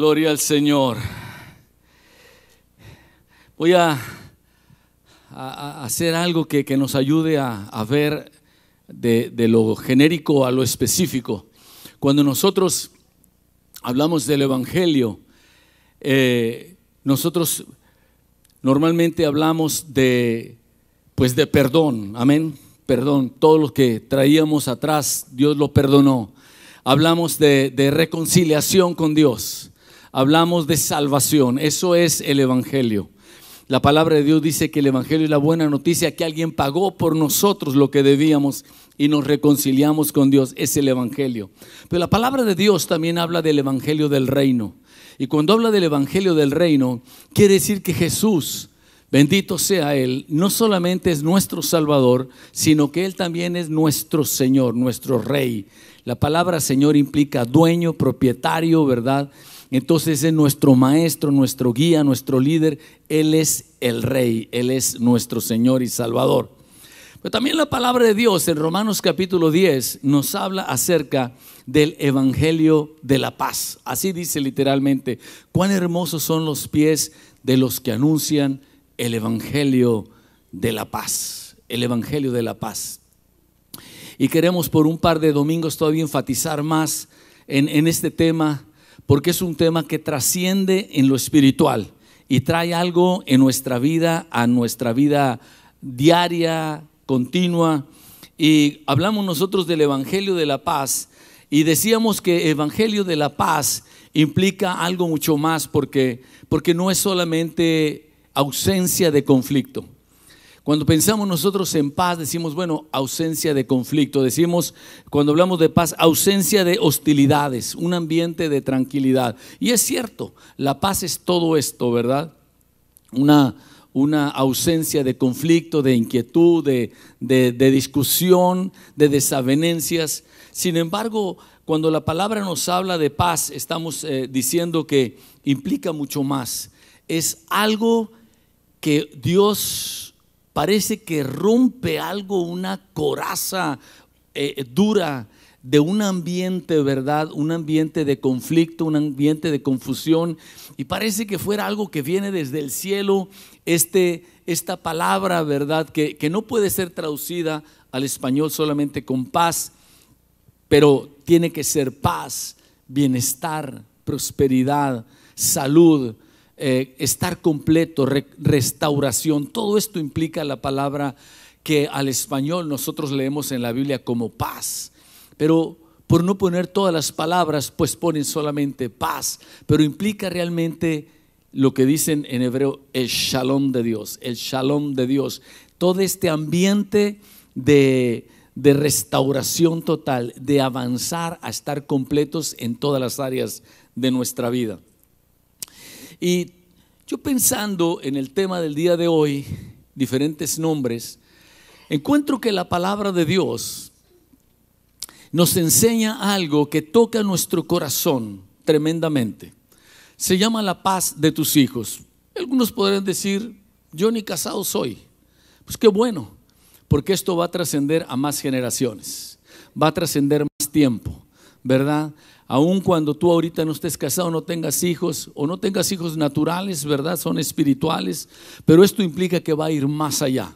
Gloria al Señor. Voy a hacer algo que nos ayude a ver de lo genérico a lo específico. Cuando nosotros hablamos del Evangelio, nosotros normalmente hablamos de perdón, amén, perdón. Todo lo que traíamos atrás, Dios lo perdonó. Hablamos de reconciliación con Dios, hablamos de salvación. Eso es el Evangelio. La palabra de Dios dice que el Evangelio es la buena noticia, que alguien pagó por nosotros lo que debíamos y nos reconciliamos con Dios. Es el Evangelio. Pero la palabra de Dios también habla del Evangelio del reino. Y cuando habla del Evangelio del reino, quiere decir que Jesús, bendito sea Él, no solamente es nuestro Salvador, sino que Él también es nuestro Señor, nuestro Rey. La palabra Señor implica dueño, propietario, ¿verdad? Entonces es nuestro maestro, nuestro guía, nuestro líder. Él es el Rey, Él es nuestro Señor y Salvador. Pero también la palabra de Dios en Romanos capítulo 10 nos habla acerca del Evangelio de la paz. Así dice literalmente: cuán hermosos son los pies de los que anuncian el Evangelio de la paz. El Evangelio de la paz. Y queremos por un par de domingos todavía enfatizar más en este tema, porque es un tema que trasciende en lo espiritual y trae algo en nuestra vida, a nuestra vida diaria, continua. Y hablamos nosotros del Evangelio de la paz y decíamos que Evangelio de la paz implica algo mucho más, porque no es solamente ausencia de conflicto. Cuando pensamos nosotros en paz, decimos, bueno, ausencia de conflicto. Decimos, cuando hablamos de paz, ausencia de hostilidades, un ambiente de tranquilidad. Y es cierto, la paz es todo esto, ¿verdad? Una ausencia de conflicto, de inquietud, de discusión, de desavenencias. Sin embargo, cuando la palabra nos habla de paz, estamos diciendo que implica mucho más. Es algo que Dios parece que rompe algo, una coraza dura de un ambiente, ¿verdad? Un ambiente de conflicto, un ambiente de confusión, y parece que fuera algo que viene desde el cielo. Esta palabra, ¿verdad? Que no puede ser traducida al español solamente con paz, pero tiene que ser paz, bienestar, prosperidad, salud, estar completo, restauración. Todo esto implica la palabra que al español nosotros leemos en la Biblia como paz, pero por no poner todas las palabras, pues ponen solamente paz, pero implica realmente lo que dicen en hebreo, el shalom de Dios, el shalom de Dios. Todo este ambiente de restauración total, de avanzar a estar completos en todas las áreas de nuestra vida. Y yo, pensando en el tema del día de hoy, diferentes nombres, encuentro que la palabra de Dios nos enseña algo que toca nuestro corazón tremendamente. Se llama la paz de tus hijos. Algunos podrán decir, yo ni casado soy. Pues qué bueno, porque esto va a trascender a más generaciones, va a trascender más tiempo, ¿verdad? Aun cuando tú ahorita no estés casado, no tengas hijos o no tengas hijos naturales, ¿verdad? Son espirituales, pero esto implica que va a ir más allá.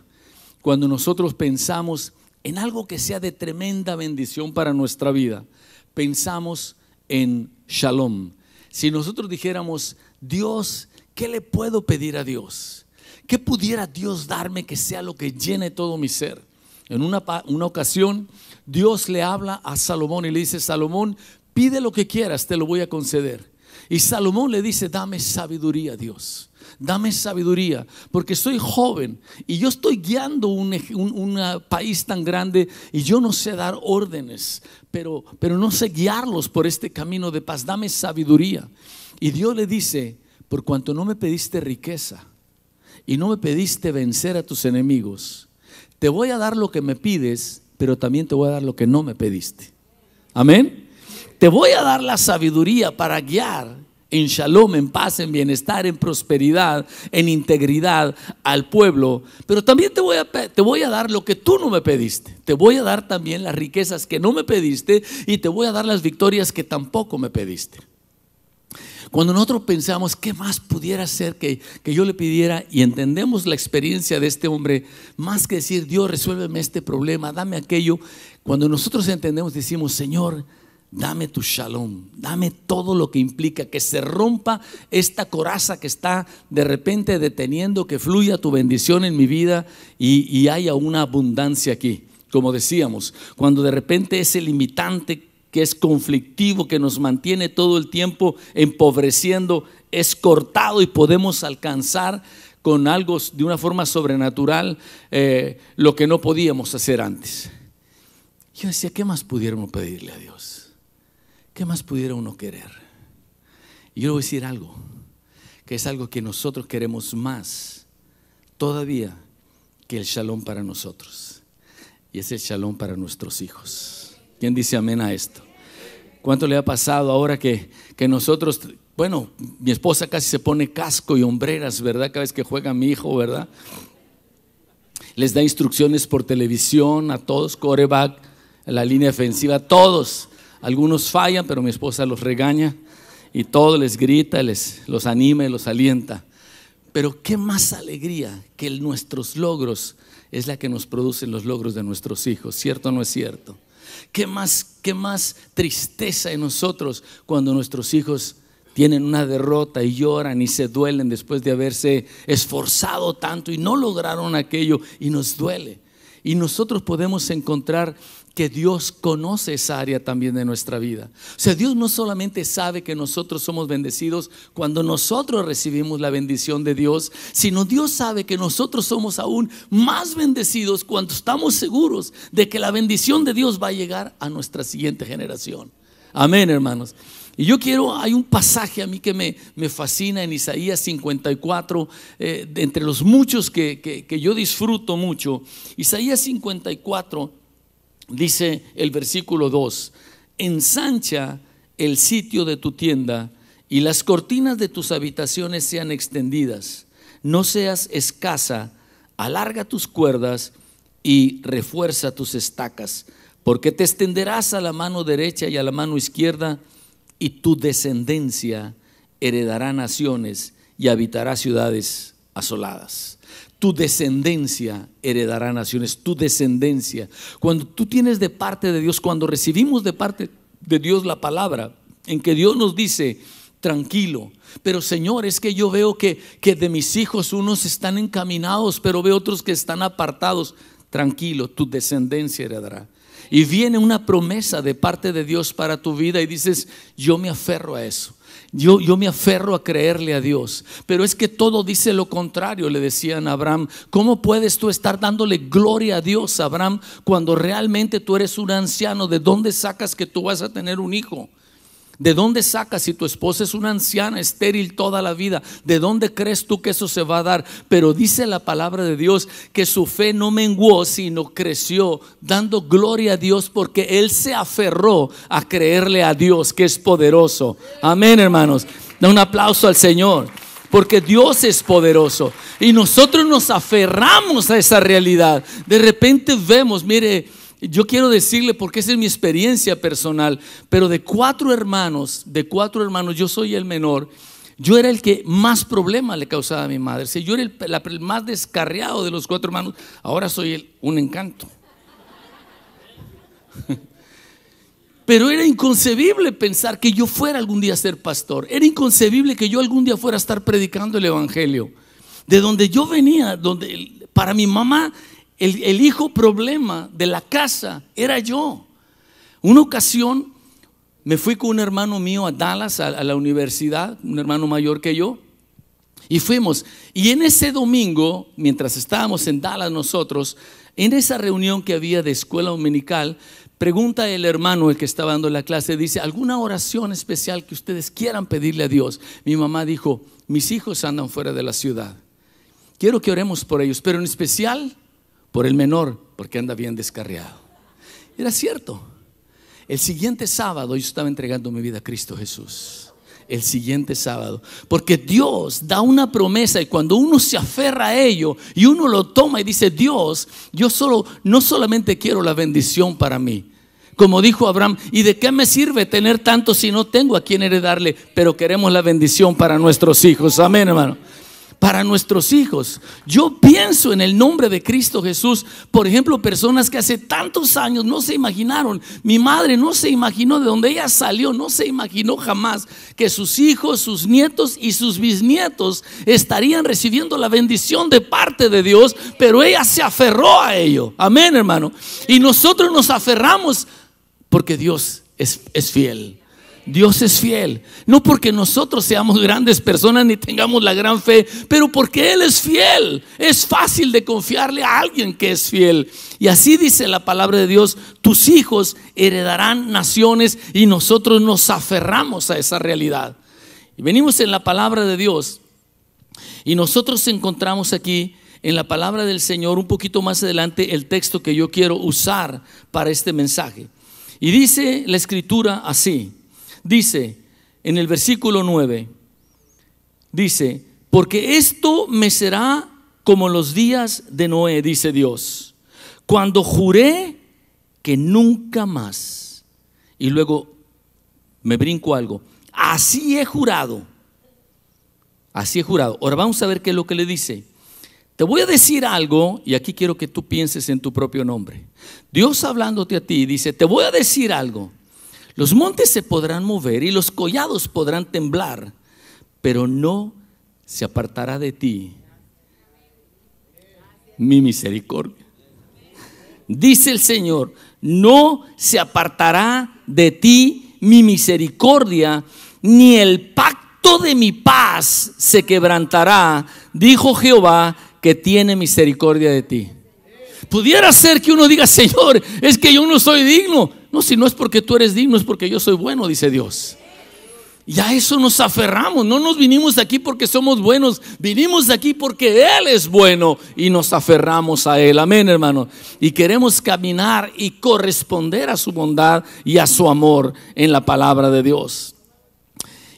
Cuando nosotros pensamos en algo que sea de tremenda bendición para nuestra vida, pensamos en shalom. Si nosotros dijéramos, Dios, ¿qué le puedo pedir a Dios? ¿Qué pudiera Dios darme que sea lo que llene todo mi ser? En una ocasión, Dios le habla a Salomón y le dice, Salomón, pide lo que quieras, te lo voy a conceder. Y Salomón le dice, dame sabiduría, Dios, dame sabiduría, porque soy joven y yo estoy guiando un país tan grande y yo no sé dar órdenes, pero no sé guiarlos por este camino de paz. Dame sabiduría. Y Dios le dice, por cuanto no me pediste riqueza y no me pediste vencer a tus enemigos, te voy a dar lo que me pides, pero también te voy a dar lo que no me pediste. Amén. Te voy a dar la sabiduría para guiar en shalom, en paz, en bienestar, en prosperidad, en integridad al pueblo, pero también te voy a dar lo que tú no me pediste. Te voy a dar también las riquezas que no me pediste y te voy a dar las victorias que tampoco me pediste. Cuando nosotros pensamos, ¿qué más pudiera ser que yo le pidiera? Y entendemos la experiencia de este hombre, más que decir, Dios, resuélveme este problema, dame aquello. Cuando nosotros entendemos, decimos, Señor, dame tu shalom, dame todo lo que implica que se rompa esta coraza que está de repente deteniendo, que fluya tu bendición en mi vida y haya una abundancia aquí. Como decíamos, cuando de repente ese limitante que es conflictivo, que nos mantiene todo el tiempo empobreciendo, es cortado y podemos alcanzar con algo de una forma sobrenatural lo que no podíamos hacer antes. Yo decía, ¿qué más pudiéramos pedirle a Dios? ¿Qué más pudiera uno querer? Y yo le voy a decir algo, que es algo que nosotros queremos más todavía que el shalom para nosotros, y es el shalom para nuestros hijos. ¿Quién dice amén a esto? ¿Cuánto le ha pasado ahora que nosotros, bueno, mi esposa casi se pone casco y hombreras, ¿verdad? Cada vez que juega mi hijo, ¿verdad? Les da instrucciones por televisión a todos, quarterback, la línea defensiva, todos. Algunos fallan, pero mi esposa los regaña y todo les grita, los anima y los alienta. Pero qué más alegría que nuestros logros es la que nos producen los logros de nuestros hijos, ¿cierto o no es cierto? ¿Qué más tristeza en nosotros cuando nuestros hijos tienen una derrota y lloran y se duelen después de haberse esforzado tanto y no lograron aquello y nos duele? Y nosotros podemos encontrar que Dios conoce esa área también de nuestra vida. O sea, Dios no solamente sabe que nosotros somos bendecidos cuando nosotros recibimos la bendición de Dios, sino Dios sabe que nosotros somos aún más bendecidos cuando estamos seguros de que la bendición de Dios va a llegar a nuestra siguiente generación. Amén, hermanos. Y hay un pasaje a mí que me fascina en Isaías 54, entre los muchos que yo disfruto mucho. Isaías 54 dice el versículo 2: ensancha el sitio de tu tienda y las cortinas de tus habitaciones sean extendidas. No seas escasa, alarga tus cuerdas y refuerza tus estacas, porque te extenderás a la mano derecha y a la mano izquierda, y tu descendencia heredará naciones y habitará ciudades asoladas. Tu descendencia heredará naciones, tu descendencia. Cuando tú tienes de parte de Dios, cuando recibimos de parte de Dios la palabra, en que Dios nos dice, tranquilo, pero Señor, es que yo veo que de mis hijos unos están encaminados, pero veo otros que están apartados. Tranquilo, tu descendencia heredará. Y viene una promesa de parte de Dios para tu vida y dices, yo me aferro a eso. Yo me aferro a creerle a Dios. Pero es que todo dice lo contrario, le decían a Abraham. ¿Cómo puedes tú estar dándole gloria a Dios, Abraham, cuando realmente tú eres un anciano? ¿De dónde sacas que tú vas a tener un hijo? ¿De dónde sacas si tu esposa es una anciana estéril toda la vida? ¿De dónde crees tú que eso se va a dar? Pero dice la palabra de Dios que su fe no menguó, sino creció, dando gloria a Dios porque él se aferró a creerle a Dios, que es poderoso. Amén, hermanos. Da un aplauso al Señor, porque Dios es poderoso y nosotros nos aferramos a esa realidad. De repente vemos, mire, yo quiero decirle, porque esa es mi experiencia personal, pero de cuatro hermanos, yo soy el menor. Yo era el que más problema le causaba a mi madre. Si yo era el más descarriado de los cuatro hermanos, ahora soy un encanto. Pero era inconcebible pensar que yo fuera algún día a ser pastor. Era inconcebible que yo algún día fuera a estar predicando el evangelio. De donde yo venía, para mi mamá, el hijo problema de la casa era yo. Una ocasión me fui con un hermano mío a Dallas, a la universidad, un hermano mayor que yo, y fuimos. Y en ese domingo, mientras estábamos en Dallas nosotros, en esa reunión que había de escuela dominical, pregunta el hermano, el que estaba dando la clase, dice, ¿alguna oración especial que ustedes quieran pedirle a Dios? Mi mamá dijo, mis hijos andan fuera de la ciudad. Quiero que oremos por ellos, pero en especial por el menor, porque anda bien descarriado. Era cierto. El siguiente sábado yo estaba entregando mi vida a Cristo Jesús. El siguiente sábado, porque Dios da una promesa y cuando uno se aferra a ello y uno lo toma y dice, Dios, yo no solamente quiero la bendición para mí. Como dijo Abraham, ¿y de qué me sirve tener tanto si no tengo a quien heredarle? Pero queremos la bendición para nuestros hijos. Amén, hermano. Para nuestros hijos. Yo pienso en el nombre de Cristo Jesús, por ejemplo, personas que hace tantos años no se imaginaron. Mi madre no se imaginó, de donde ella salió, no se imaginó jamás que sus hijos, sus nietos y sus bisnietos estarían recibiendo la bendición de parte de Dios, pero ella se aferró a ello. Amén, hermano. Y nosotros nos aferramos porque Dios es fiel. Dios es fiel, no porque nosotros seamos grandes personas ni tengamos la gran fe, pero porque Él es fiel. Es fácil de confiarle a alguien que es fiel. Y así dice la palabra de Dios: tus hijos heredarán naciones, y nosotros nos aferramos a esa realidad. Y venimos en la palabra de Dios, y nosotros encontramos aquí en la palabra del Señor, un poquito más adelante, el texto que yo quiero usar para este mensaje. Y dice la escritura así. Dice en el versículo 9, dice: porque esto me será como los días de Noé, dice Dios, cuando juré que nunca más. Y luego me brinco algo: así he jurado. Así he jurado. Ahora vamos a ver qué es lo que le dice. Te voy a decir algo, y aquí quiero que tú pienses en tu propio nombre. Dios hablándote a ti dice: te voy a decir algo. Los montes se podrán mover y los collados podrán temblar, pero no se apartará de ti mi misericordia. Dice el Señor: no se apartará de ti mi misericordia, ni el pacto de mi paz se quebrantará, dijo Jehová, que tiene misericordia de ti. Pudiera ser que uno diga: Señor, es que yo no soy digno. No, si no es porque tú eres digno, es porque yo soy bueno, dice Dios. Y a eso nos aferramos. No nos vinimos aquí porque somos buenos, vinimos aquí porque Él es bueno y nos aferramos a Él. Amén, hermano. Y queremos caminar y corresponder a su bondad y a su amor en la palabra de Dios.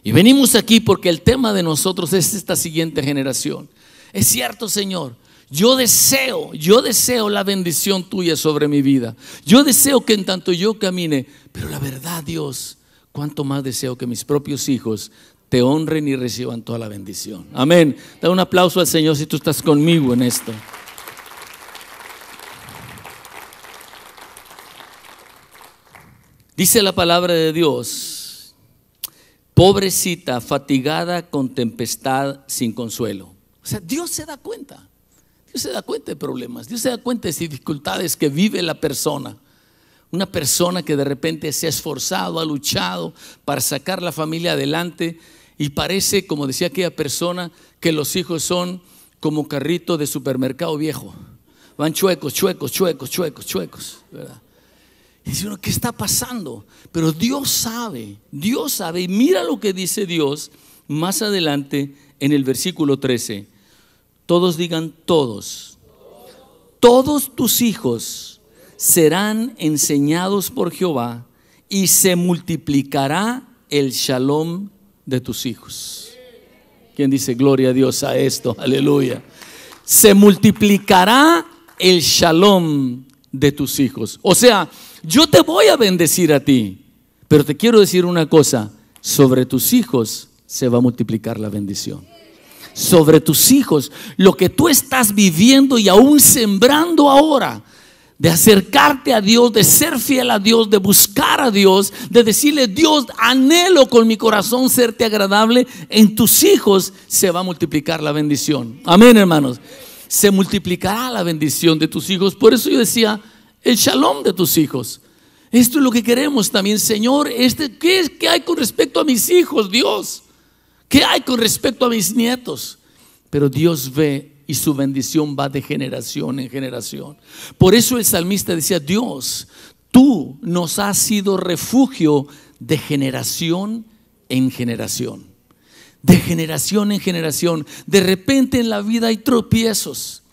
Y venimos aquí porque el tema de nosotros es esta siguiente generación. Es cierto, Señor, yo deseo la bendición tuya sobre mi vida. Yo deseo que en tanto yo camine, pero la verdad, Dios, cuánto más deseo que mis propios hijos te honren y reciban toda la bendición. Amén. Da un aplauso al Señor si tú estás conmigo en esto. Dice la palabra de Dios: pobrecita, fatigada con tempestad sin consuelo. O sea, Dios se da cuenta. Dios se da cuenta de problemas, Dios se da cuenta de dificultades que vive la persona. Una persona que de repente se ha esforzado, ha luchado para sacar la familia adelante, y parece, como decía aquella persona, que los hijos son como carrito de supermercado viejo. Van chuecos, ¿verdad? Y dice uno: ¿qué está pasando? Pero Dios sabe, y mira lo que dice Dios más adelante en el versículo 13. Todos digan: todos tus hijos serán enseñados por Jehová, y se multiplicará el shalom de tus hijos. ¿Quién dice gloria a Dios a esto? Aleluya. Se multiplicará el shalom de tus hijos. O sea, yo te voy a bendecir a ti, pero te quiero decir una cosa: sobre tus hijos se va a multiplicar la bendición. Sobre tus hijos, lo que tú estás viviendo y aún sembrando ahora, de acercarte a Dios, de ser fiel a Dios, de buscar a Dios, de decirle: Dios, anhelo con mi corazón serte agradable, en tus hijos se va a multiplicar la bendición. Amén, hermanos. Se multiplicará la bendición de tus hijos. Por eso yo decía: el shalom de tus hijos. Esto es lo que queremos también, Señor. ¿Qué hay con respecto a mis hijos, Dios? ¿Qué hay con respecto a mis nietos? Pero Dios ve, y su bendición va de generación en generación. Por eso el salmista decía: Dios, tú nos has sido refugio de generación en generación. De generación en generación. De repente en la vida hay tropiezos,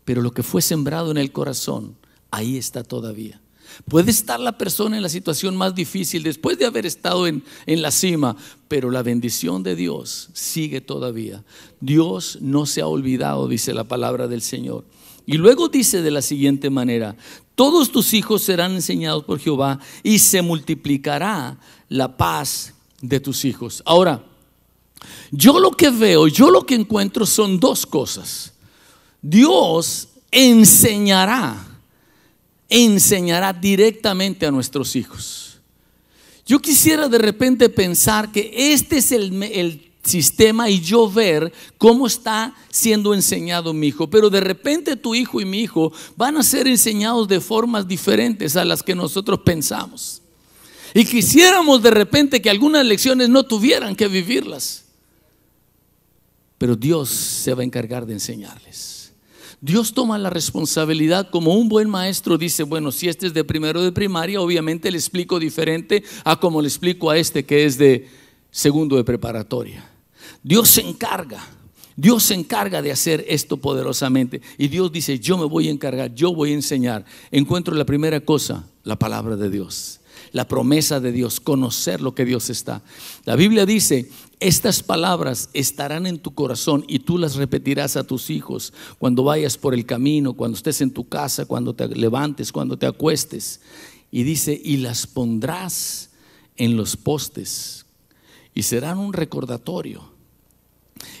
pero lo que fue sembrado en el corazón, ahí está todavía. Puede estar la persona en la situación más difícil después de haber estado en la cima, pero la bendición de Dios sigue todavía. Dios no se ha olvidado, dice la palabra del Señor. Y luego dice de la siguiente manera: todos tus hijos serán enseñados por Jehová y se multiplicará la paz de tus hijos. Ahora, yo lo que veo, yo lo que encuentro son dos cosas. Dios enseñará directamente a nuestros hijos. Yo quisiera de repente pensar que este es el sistema y yo ver cómo está siendo enseñado mi hijo, pero de repente tu hijo y mi hijo van a ser enseñados de formas diferentes a las que nosotros pensamos, y quisiéramos de repente que algunas lecciones no tuvieran que vivirlas, pero Dios se va a encargar de enseñarles. Dios toma la responsabilidad. Como un buen maestro dice: bueno, si este es de primero de primaria, obviamente le explico diferente a como le explico a este que es de segundo de preparatoria. Dios se encarga de hacer esto poderosamente. Y Dios dice: yo me voy a encargar, yo voy a enseñar. Encuentro la primera cosa, la palabra de Dios, la promesa de Dios, conocer lo que Dios está. La Biblia dice: estas palabras estarán en tu corazón y tú las repetirás a tus hijos cuando vayas por el camino, cuando estés en tu casa, cuando te levantes, cuando te acuestes. Y dice: y las pondrás en los postes y serán un recordatorio.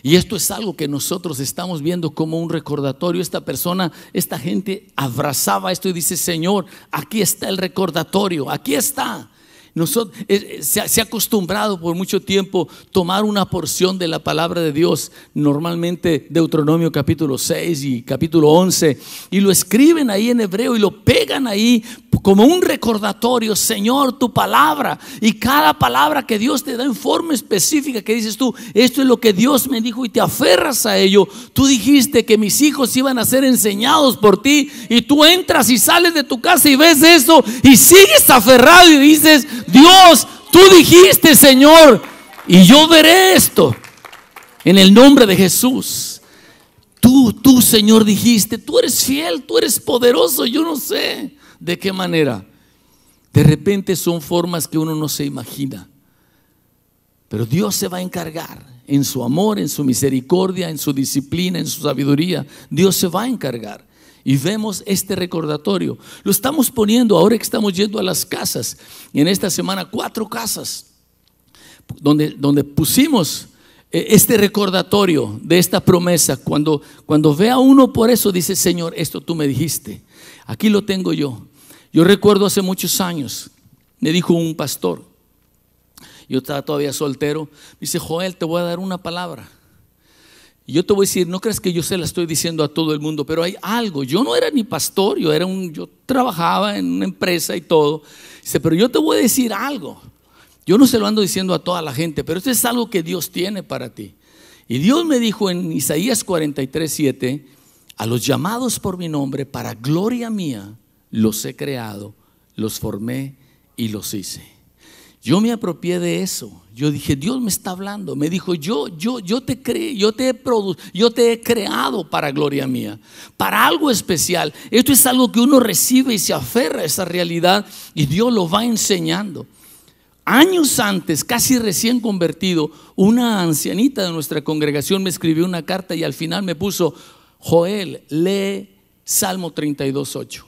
Y esto es algo que nosotros estamos viendo como un recordatorio. Esta gente abrazaba esto y dice: Señor, aquí está el recordatorio, aquí está. Se ha acostumbrado por mucho tiempo tomar una porción de la palabra de Dios, normalmente Deuteronomio capítulo 6 y capítulo 11, y lo escriben ahí en hebreo y lo pegan ahí como un recordatorio. Señor, tu palabra, y cada palabra que Dios te da en forma específica, que dices tú: esto es lo que Dios me dijo, y te aferras a ello. Tú dijiste que mis hijos iban a ser enseñados por ti, y tú entras y sales de tu casa y ves eso y sigues aferrado y dices: Dios, tú dijiste, Señor, y yo veré esto en el nombre de Jesús. Tú, Señor, dijiste, tú eres fiel, tú eres poderoso. Yo no sé de qué manera. De repente son formas que uno no se imagina, pero Dios se va a encargar en su amor, en su misericordia, en su disciplina, en su sabiduría. Dios se va a encargar. Y vemos este recordatorio. Lo estamos poniendo ahora que estamos yendo a las casas. Y en esta semana 4 casas donde pusimos este recordatorio de esta promesa. Cuando vea uno por eso, dice: Señor, esto tú me dijiste. Aquí lo tengo yo. Yo recuerdo hace muchos años, me dijo un pastor, yo estaba todavía soltero, dice: Joel, te voy a dar una palabra. Y yo te voy a decir, no creas que yo se la estoy diciendo a todo el mundo, pero hay algo. Yo no era ni pastor, yo trabajaba en una empresa y todo. Dice: pero yo te voy a decir algo. Yo no se lo ando diciendo a toda la gente, pero esto es algo que Dios tiene para ti. Y Dios me dijo en Isaías 43:7: a los llamados por mi nombre, para gloria mía, los he creado, los formé y los hice. Yo me apropié de eso. Yo dije: Dios me está hablando. Me dijo: yo te creé, yo te he creado para gloria mía, para algo especial. Esto es algo que uno recibe y se aferra a esa realidad, y Dios lo va enseñando. Años antes, casi recién convertido, una ancianita de nuestra congregación me escribió una carta y al final me puso: Joel, lee Salmo 32:8.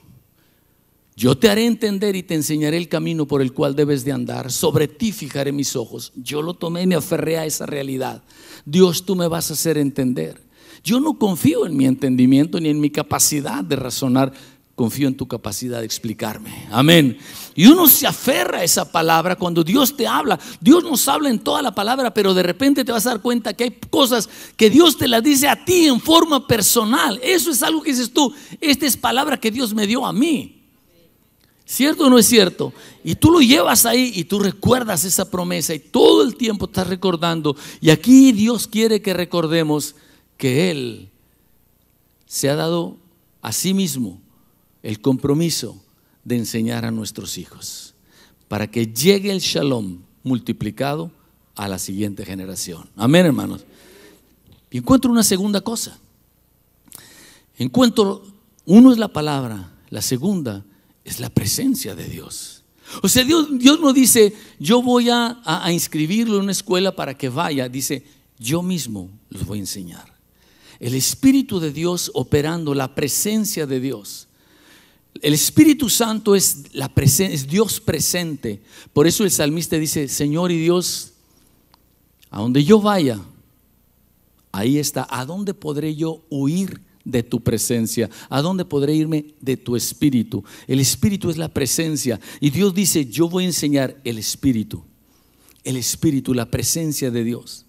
Yo te haré entender y te enseñaré el camino por el cual debes de andar. Sobre ti fijaré mis ojos. Yo lo tomé y me aferré a esa realidad. Dios, tú me vas a hacer entender. Yo no confío en mi entendimiento ni en mi capacidad de razonar. Confío en tu capacidad de explicarme. Amén. Y uno se aferra a esa palabra cuando Dios te habla. Dios nos habla en toda la palabra, pero de repente te vas a dar cuenta que hay cosas que Dios te las dice a ti en forma personal. Eso es algo que dices tú: esta es palabra que Dios me dio a mí. ¿Cierto o no es cierto? Y tú lo llevas ahí y tú recuerdas esa promesa y todo el tiempo estás recordando. Y aquí Dios quiere que recordemos que Él se ha dado a sí mismo el compromiso de enseñar a nuestros hijos para que llegue el shalom multiplicado a la siguiente generación. Amén, hermanos. Y encuentro una segunda cosa. Uno es la palabra, la segunda es la presencia de Dios. O sea, Dios no dice: yo voy a inscribirlo en una escuela para que vaya. Dice: yo mismo los voy a enseñar. El Espíritu de Dios operando, la presencia de Dios. El Espíritu Santo es es Dios presente. Por eso el salmista dice: Señor y Dios, a donde yo vaya, ahí está. ¿A dónde podré yo huir de tu presencia? ¿A dónde podré irme de tu Espíritu? El Espíritu es la presencia. Y Dios dice: yo voy a enseñar el Espíritu. El Espíritu, la presencia de Dios.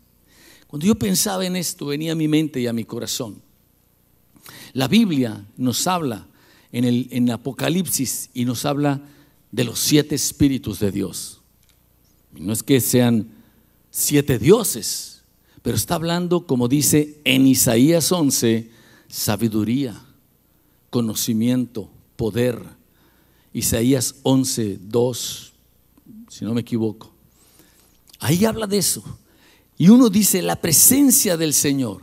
Cuando yo pensaba en esto, venía a mi mente y a mi corazón. La Biblia nos habla en Apocalipsis y nos habla de los 7 espíritus de Dios. Y no es que sean 7 dioses, pero está hablando, como dice en Isaías 11, sabiduría, conocimiento, poder. Isaías 11, 2, si no me equivoco. Ahí habla de eso. Y uno dice: la presencia del Señor.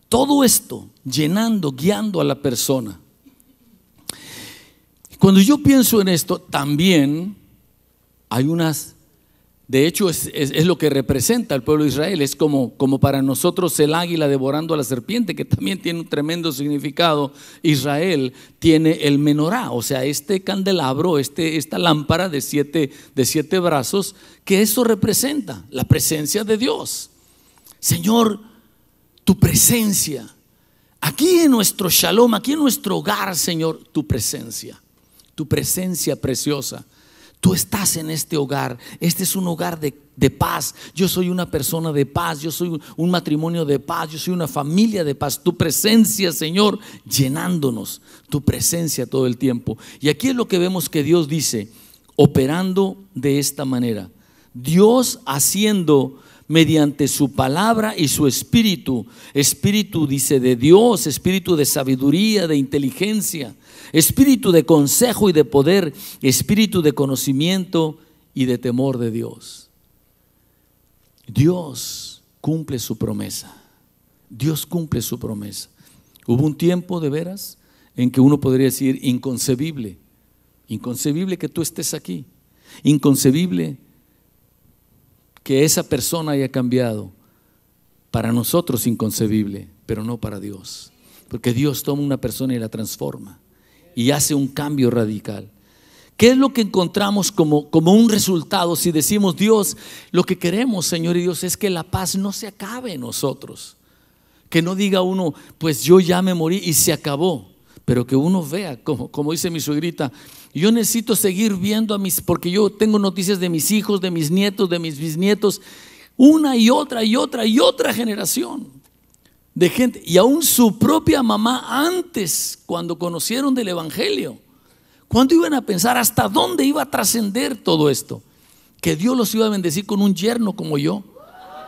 Todo esto llenando, guiando a la persona. Cuando yo pienso en esto, también hay unas, de hecho es lo que representa al pueblo de Israel. Es como para nosotros el águila devorando a la serpiente, que también tiene un tremendo significado. Israel tiene el menorá, o sea, este candelabro, esta lámpara de siete brazos, que eso representa la presencia de Dios. Señor, tu presencia, aquí en nuestro shalom, aquí en nuestro hogar, Señor, tu presencia preciosa. Tú estás en este hogar. Este es un hogar de paz. Yo soy una persona de paz. Yo soy un matrimonio de paz. Yo soy una familia de paz. Tu presencia, Señor, llenándonos. Tu presencia todo el tiempo. Y aquí es lo que vemos que Dios dice, operando de esta manera. Dios haciendo mediante su palabra y su espíritu. Espíritu, dice, de Dios, espíritu de sabiduría, de inteligencia, espíritu de consejo y de poder, espíritu de conocimiento y de temor de Dios. Dios cumple su promesa. Dios cumple su promesa. Hubo un tiempo, de veras, en que uno podría decir: inconcebible que tú estés aquí, inconcebible que esa persona haya cambiado. Para nosotros inconcebible, pero no para Dios, porque Dios toma una persona y la transforma y hace un cambio radical. ¿Qué es lo que encontramos como un resultado si decimos: Dios, lo que queremos, Señor y Dios, es que la paz no se acabe en nosotros? Que no diga uno: pues yo ya me morí y se acabó. Pero que uno vea, como dice mi suegrita: yo necesito seguir viendo porque yo tengo noticias de mis hijos, de mis nietos, de mis bisnietos, una y otra generación de gente. Y aún su propia mamá antes, cuando conocieron del evangelio, ¿cuándo iban a pensar hasta dónde iba a trascender todo esto? Que Dios los iba a bendecir con un yerno como yo.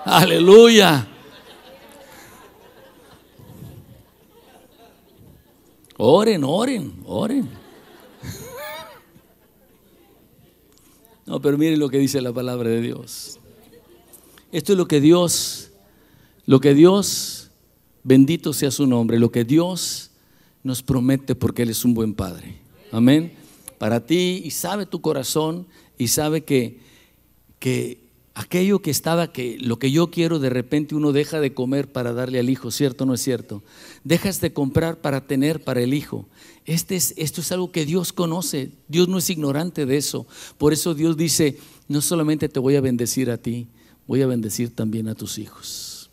Aleluya. Oren. No, pero miren lo que dice la palabra de Dios. Esto es lo que Dios, bendito sea su nombre, lo que Dios nos promete, porque Él es un buen Padre. Amén. Para ti, y sabe tu corazón, y sabe que aquello que estaba, que lo que yo quiero, de repente uno deja de comer para darle al hijo, ¿cierto o no es cierto? Dejas de comprar para tener para el hijo. Esto es algo que Dios conoce. Dios no es ignorante de eso. Por eso Dios dice: no solamente te voy a bendecir a ti, voy a bendecir también a tus hijos.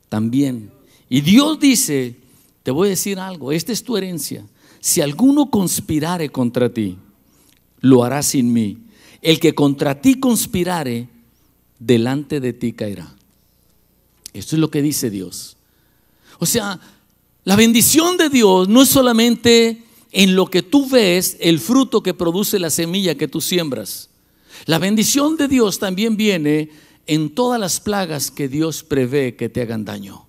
También. Y Dios dice: te voy a decir algo, esta es tu herencia. Si alguno conspirare contra ti, lo hará sin mí. El que contra ti conspirare, delante de ti caerá. Esto es lo que dice Dios. O sea, la bendición de Dios no es solamente en lo que tú ves, el fruto que produce la semilla que tú siembras. La bendición de Dios también viene en todas las plagas que Dios prevé que te hagan daño.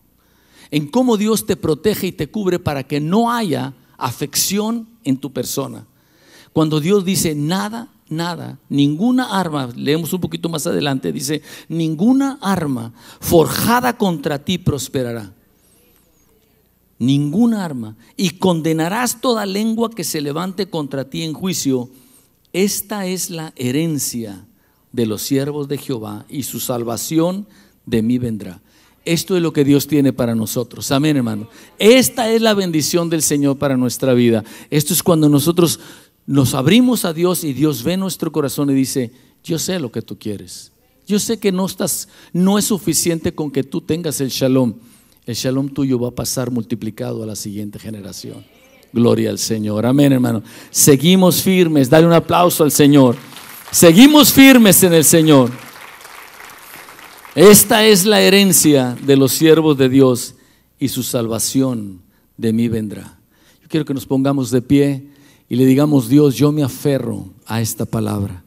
En cómo Dios te protege y te cubre para que no haya afección en tu persona. Cuando Dios dice nada, ninguna arma, leemos un poquito más adelante, dice: ninguna arma forjada contra ti prosperará. Ninguna arma. Y condenarás toda lengua que se levante contra ti en juicio. Esta es la herencia de los siervos de Jehová, y su salvación de mí vendrá. Esto es lo que Dios tiene para nosotros. Amén, hermano. Esta es la bendición del Señor para nuestra vida. Esto es cuando nosotros nos abrimos a Dios y Dios ve nuestro corazón y dice: yo sé lo que tú quieres. Yo sé que no es suficiente con que tú tengas el shalom. El shalom tuyo va a pasar multiplicado a la siguiente generación. Gloria al Señor. Amén, hermano. Seguimos firmes. Dale un aplauso al Señor. Seguimos firmes en el Señor. Esta es la herencia de los siervos de Dios, y su salvación de mí vendrá. Yo quiero que nos pongamos de pie y le digamos: Dios, yo me aferro a esta palabra.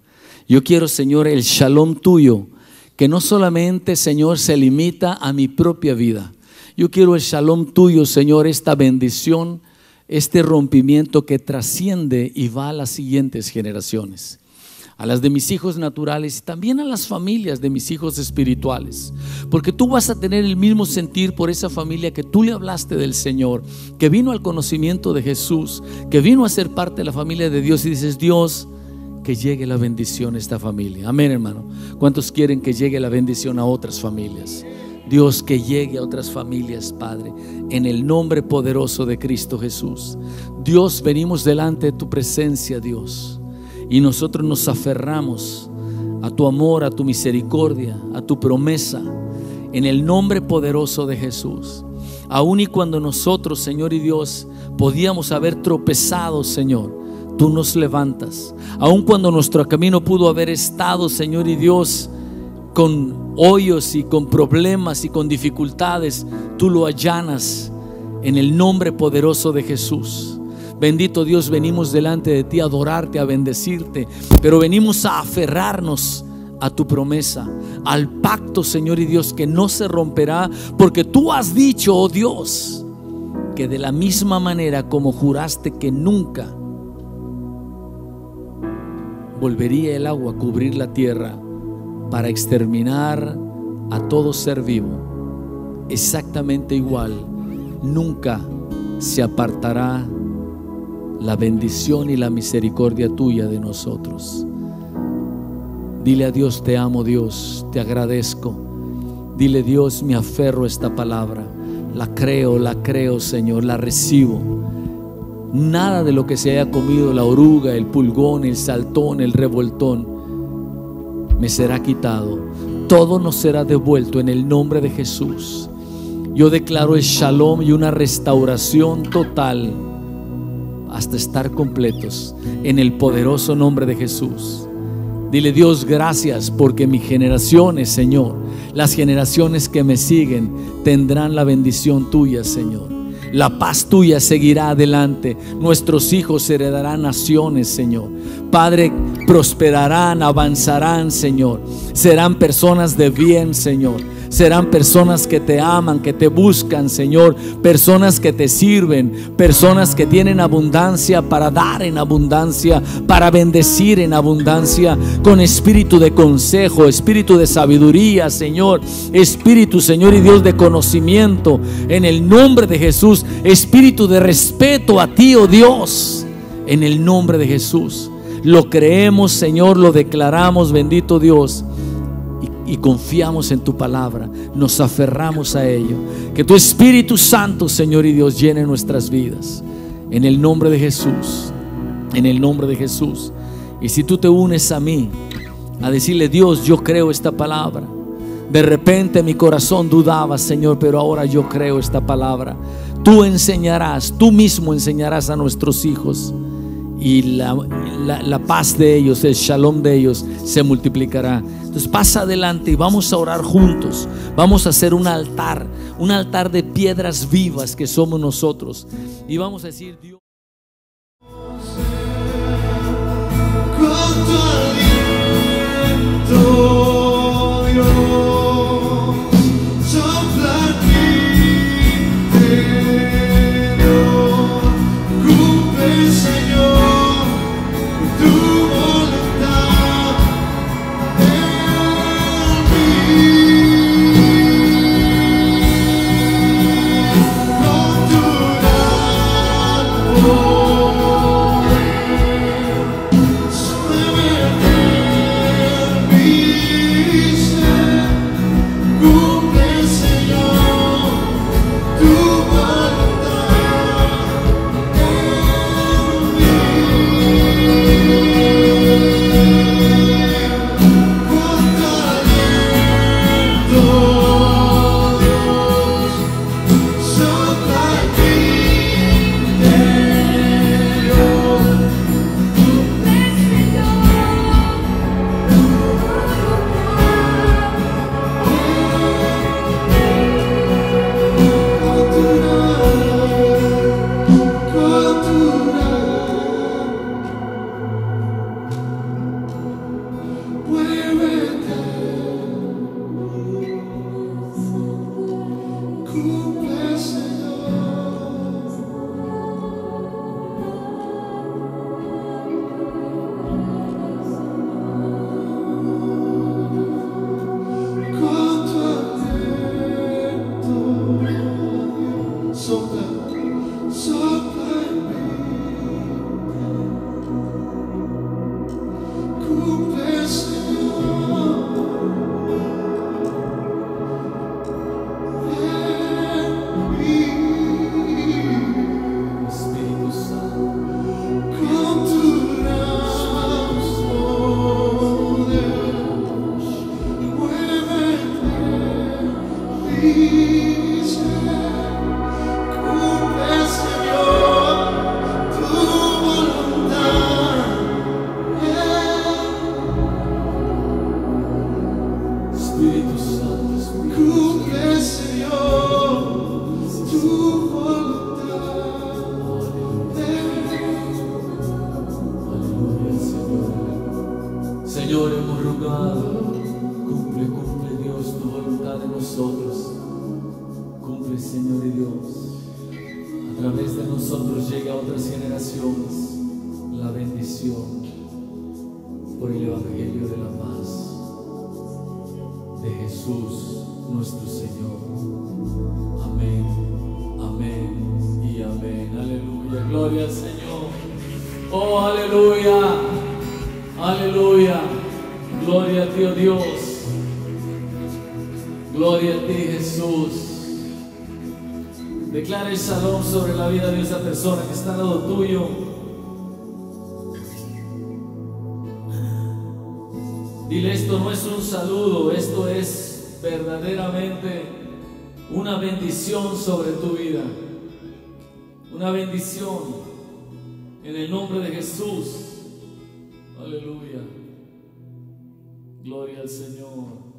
Yo quiero, Señor, el shalom tuyo, que no solamente, Señor, se limita a mi propia vida. Yo quiero el shalom tuyo, Señor, esta bendición, este rompimiento que trasciende y va a las siguientes generaciones, a las de mis hijos naturales y también a las familias de mis hijos espirituales, porque tú vas a tener el mismo sentir por esa familia que tú le hablaste del Señor, que vino al conocimiento de Jesús, que vino a ser parte de la familia de Dios, y dices: Dios, que llegue la bendición a esta familia. Amén, hermano. ¿Cuántos quieren que llegue la bendición a otras familias? Dios, que llegue a otras familias, Padre, en el nombre poderoso de Cristo Jesús. Dios, venimos delante de tu presencia, Dios, y nosotros nos aferramos a tu amor, a tu misericordia, a tu promesa, en el nombre poderoso de Jesús. Aun y cuando nosotros, Señor y Dios, podíamos haber tropezado, Señor, tú nos levantas. Aun cuando nuestro camino pudo haber estado, Señor y Dios, con hoyos y con problemas y con dificultades, tú lo allanas en el nombre poderoso de Jesús. Bendito Dios, venimos delante de ti a adorarte, a bendecirte, pero venimos a aferrarnos a tu promesa, al pacto, Señor y Dios, que no se romperá, porque tú has dicho, oh Dios, que de la misma manera como juraste que nunca volvería el agua a cubrir la tierra para exterminar a todo ser vivo, exactamente igual nunca se apartará la bendición y la misericordia tuya de nosotros. Dile a Dios: te amo, Dios, te agradezco. Dile: Dios, me aferro a esta palabra, la creo, Señor, la recibo. Nada de lo que se haya comido la oruga, el pulgón, el saltón, el revoltón me será quitado. Todo nos será devuelto en el nombre de Jesús. Yo declaro el shalom y una restauración total hasta estar completos en el poderoso nombre de Jesús. Dile: Dios, gracias, porque mis generaciones, Señor, las generaciones que me siguen, tendrán la bendición tuya, Señor. La paz tuya seguirá adelante. Nuestros hijos heredarán naciones, Señor. Padre, prosperarán, avanzarán, Señor. Serán personas de bien, Señor. Serán personas que te aman, que te buscan, Señor. Personas que te sirven. Personas que tienen abundancia para dar en abundancia, para bendecir en abundancia, con espíritu de consejo, espíritu de sabiduría, Señor. Espíritu, Señor y Dios, de conocimiento, en el nombre de Jesús. Espíritu de respeto a ti, oh Dios, en el nombre de Jesús. Lo creemos, Señor, lo declaramos, bendito Dios, y confiamos en tu palabra, nos aferramos a ello. Que tu Espíritu Santo, Señor y Dios, llene nuestras vidas, en el nombre de Jesús, en el nombre de Jesús. Y si tú te unes a mí a decirle: Dios, yo creo esta palabra. De repente mi corazón dudaba, Señor, pero ahora yo creo esta palabra. Tú enseñarás, tú mismo enseñarás a nuestros hijos, y la paz de ellos, el shalom de ellos se multiplicará. Entonces pasa adelante y vamos a orar juntos. Vamos a hacer un altar de piedras vivas que somos nosotros, y vamos a decir: Dios, con tu aliento, Dios, sopla aquí, cumple, Señor, tu voluntad en mí. Con tu gran Señor, hemos rogado. Cumple, cumple, Dios, tu voluntad en nosotros. Cumple, Señor y Dios. A través de nosotros llega a otras generaciones la bendición por el Evangelio de la paz de Jesús, nuestro Señor. Amén, amén y amén. Aleluya, gloria al Señor. Oh, aleluya, aleluya. Gloria a ti, oh Dios. Gloria a ti, Jesús. Declara el shalom sobre la vida de esa persona que está al lado tuyo. Dile, esto no es un saludo, esto es verdaderamente una bendición sobre tu vida. Una bendición en el nombre de Jesús. Aleluya. Gloria al Señor.